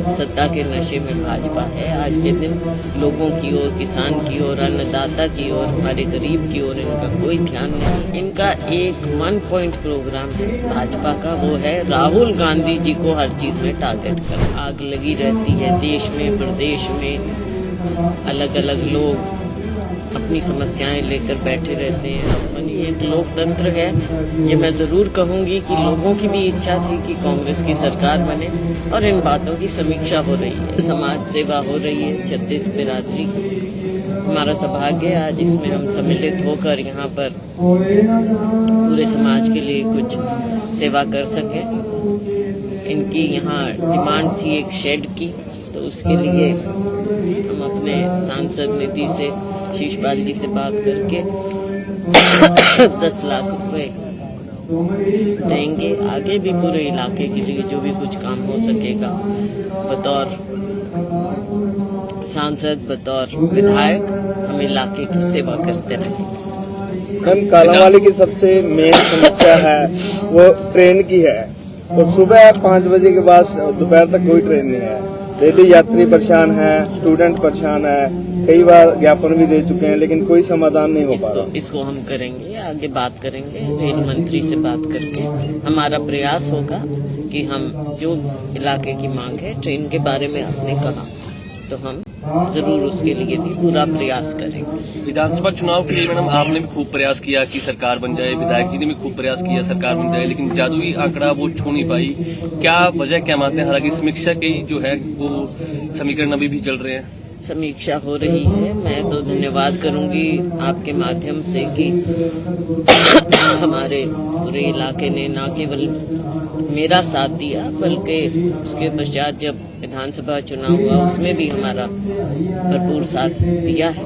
सत्ता के नशे में भाजपा है। आज के दिन लोगों की ओर, किसान की ओर, अन्नदाता की ओर, हमारे गरीब की ओर इनका कोई ध्यान नहीं। इनका एक 1 पॉइंट प्रोग्राम है भाजपा का, वो है राहुल गांधी जी को हर चीज में टारगेट कर। आग लगी रहती है देश में, प्रदेश में, अलग अलग लोग अपनी समस्याएं लेकर बैठे रहते हैं। अपनी एक लोकतंत्र है। ये मैं जरूर कहूंगी कि लोगों की भी इच्छा थी कि कांग्रेस की सरकार बने और इन बातों की समीक्षा हो रही है, समाज सेवा हो रही है। 36 बिरादरी हमारा सौभाग्य है आज इसमें हम सम्मिलित होकर यहाँ पर पूरे समाज के लिए कुछ सेवा कर सके। इनकी यहाँ डिमांड थी एक शेड की, तो उसके लिए हम अपने सांसद निधि से, शीशपाल जी से बात करके 10 लाख रुपए देंगे। आगे भी पूरे इलाके के लिए जो भी कुछ काम हो सकेगा, बतौर सांसद, बतौर विधायक, हम इलाके की सेवा करते रहेंगे। मैम, कालांवाली की सबसे मेन समस्या है वो ट्रेन की है। तो सुबह 5 बजे के बाद दोपहर तक कोई ट्रेन नहीं है। डेली यात्री परेशान है, स्टूडेंट परेशान है। कई बार ज्ञापन भी दे चुके हैं, लेकिन कोई समाधान नहीं हो पा रहा। इसको हम करेंगे, आगे बात करेंगे रेल मंत्री से बात करके। हमारा प्रयास होगा कि हम जो इलाके की मांग है, ट्रेन के बारे में आपने कहा, तो हम जरूर उसके लिए भी पूरा प्रयास करेंगे। विधानसभा चुनाव के लिए मैडम आपने भी खूब प्रयास किया कि सरकार बन जाए, विधायक जी ने भी खूब प्रयास किया सरकार बन जाए, लेकिन जादुई आंकड़ा वो छू नहीं पाई। क्या वजह, क्या मानते हैं? हालांकि समीक्षा की जो है वो समीकरण अभी भी चल रहे हैं, समीक्षा हो रही है। मैं तो धन्यवाद करूंगी आपके माध्यम से कि हमारे पूरे इलाके ने न केवल मेरा साथ दिया, बल्कि उसके पश्चात जब विधानसभा चुनाव हुआ उसमें भी हमारा भरपूर साथ दिया है।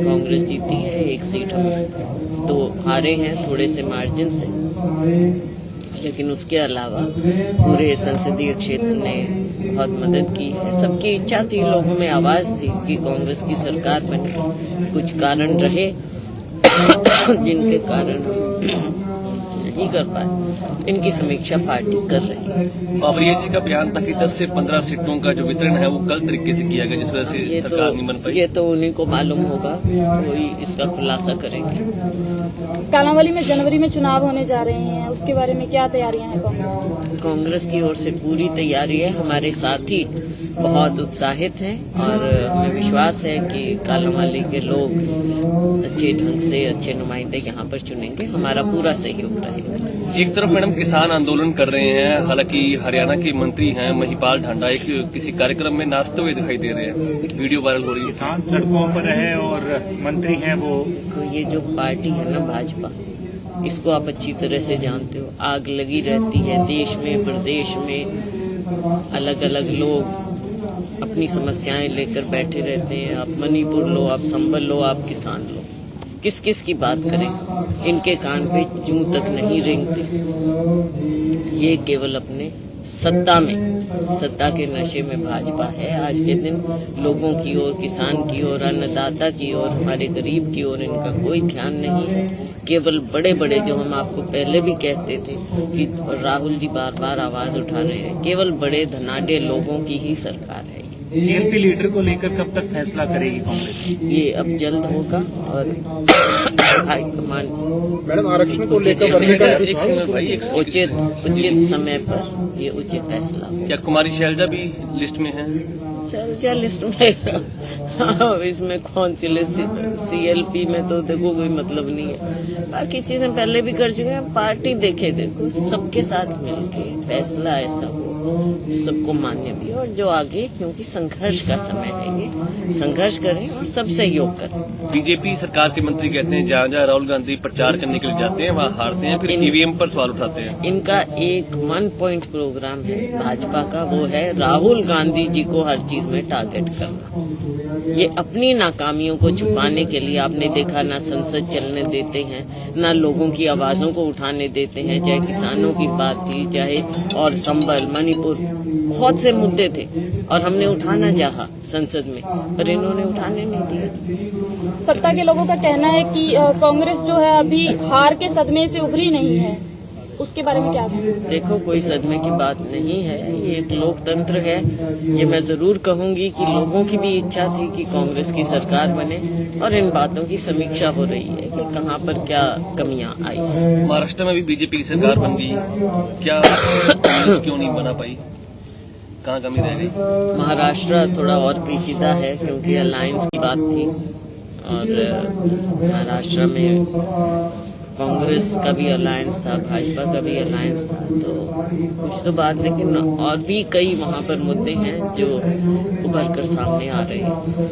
कांग्रेस जीती है, 1 सीट हम तो हारे हैं थोड़े से मार्जिन से, लेकिन उसके अलावा पूरे संसदीय क्षेत्र ने बहुत मदद की है। सबकी इच्छा थी, लोगों में आवाज थी कि कांग्रेस की सरकार बने। कुछ कारण रहे जिनके कारण नहीं कर पाए, इनकी समीक्षा पार्टी कर रही है। बाबरिया जी का बयान था कि 10 से 15 सीटों का जो वितरण है वो गलत तरीके से किया गया, जिस वजह से सरकार नहीं बन पाई। ये तो उन्हीं को मालूम होगा, वही इसका खुलासा करेंगे। कालांवाली में जनवरी में चुनाव होने जा रहे हैं, उसके बारे में क्या तैयारियां हैं कांग्रेस की? कांग्रेस की ओर से पूरी तैयारी है। हमारे साथी बहुत उत्साहित हैं और हमें विश्वास है कि कालांवाली के लोग अच्छे ढंग से अच्छे नुमाइंदे यहाँ पर चुनेंगे। हमारा पूरा सहयोग रहेगा। एक तरफ मैडम किसान आंदोलन कर रहे हैं, हालांकि हरियाणा के मंत्री हैं महिपाल ढांडा एक किसी कार्यक्रम में नाचते हुए दिखाई दे रहे हैं, वीडियो वायरल हो रही है। किसान सड़कों पर है और मंत्री हैं वो। ये जो पार्टी है ना भाजपा, इसको आप अच्छी तरह से जानते हो। आग लगी रहती है देश में, प्रदेश में, अलग अलग लोग अपनी समस्याएं लेकर बैठे रहते हैं। आप मणिपुर लो, आप संभल लो, आप किसान लो, किस किस की बात करें, इनके कान पे जूं तक नहीं रेंगते। ये केवल अपने सत्ता के नशे में भाजपा है। आज के दिन लोगों की ओर, किसान की ओर, अन्नदाता की ओर, हमारे गरीब की ओर इनका कोई ध्यान नहीं है। केवल बड़े बड़े, जो हम आपको पहले भी कहते थे कि राहुल जी बार बार आवाज उठा रहे हैं, केवल बड़े धनाढ्य लोगों की ही सरकार है। सीएलपी लीडर को लेकर कब तक फैसला करेगी कांग्रेस? ये अब जल्द होगा और हाईकमान मैडम, आरक्षण को लेकर उचित समय पर ये उचित फैसला होगा। क्या कुमारी शैलजा भी लिस्ट में है? शैलजा लिस्ट में इसमें कौन सी लिस्ट? सीएलपी में तो देखो कोई मतलब नहीं है। बाकी चीजें पहले भी कर चुके हैं। पार्टी देखो सबके साथ मिलके फैसला ऐसा हो सबको मान्य भी, और जो आगे, क्योंकि संघर्ष का समय है, ये संघर्ष करें और सब सहयोग करें। बीजेपी सरकार के मंत्री कहते हैं जहाँ जहाँ राहुल गांधी प्रचार करने के लिए जाते हैं वहाँ हारते हैं, फिर ईवीएम पर सवाल उठाते हैं। इनका एक 1 पॉइंट प्रोग्राम है भाजपा का, वो है राहुल गांधी जी को हर चीज में टारगेट करना। ये अपनी नाकामियों को छुपाने के लिए, आपने देखा, ना संसद चलने देते हैं, ना लोगों की आवाजों को उठाने देते हैं। चाहे किसानों की बात थी, चाहे और संभल, मणिपुर, बहुत से मुद्दे थे और हमने उठाना चाहा संसद में, पर इन्होंने उठाने नहीं दिया। सत्ता के लोगों का कहना है कि कांग्रेस जो है अभी हार के सदमे से उभरी नहीं है। उसके बारे में क्या कहेंगे? देखो, कोई सदमे की बात नहीं है, ये एक लोकतंत्र है। ये मैं जरूर कहूंगी कि लोगों की भी इच्छा थी कि कांग्रेस की सरकार बने, और इन बातों की समीक्षा हो रही है कि कहाँ पर क्या कमियां आई। महाराष्ट्र में भी बीजेपी की सरकार बन गई, क्या कांग्रेस क्यों नहीं बना पाई? कहाँ कमी रह गई? महाराष्ट्र थोड़ा और पेचीदा है क्योंकि अलायंस की बात थी, और महाराष्ट्र में कांग्रेस का भी अलायंस था, भाजपा का भी अलायंस था, तो कुछ तो बात, लेकिन और भी कई वहाँ पर मुद्दे हैं जो उभर कर सामने आ रहे हैं।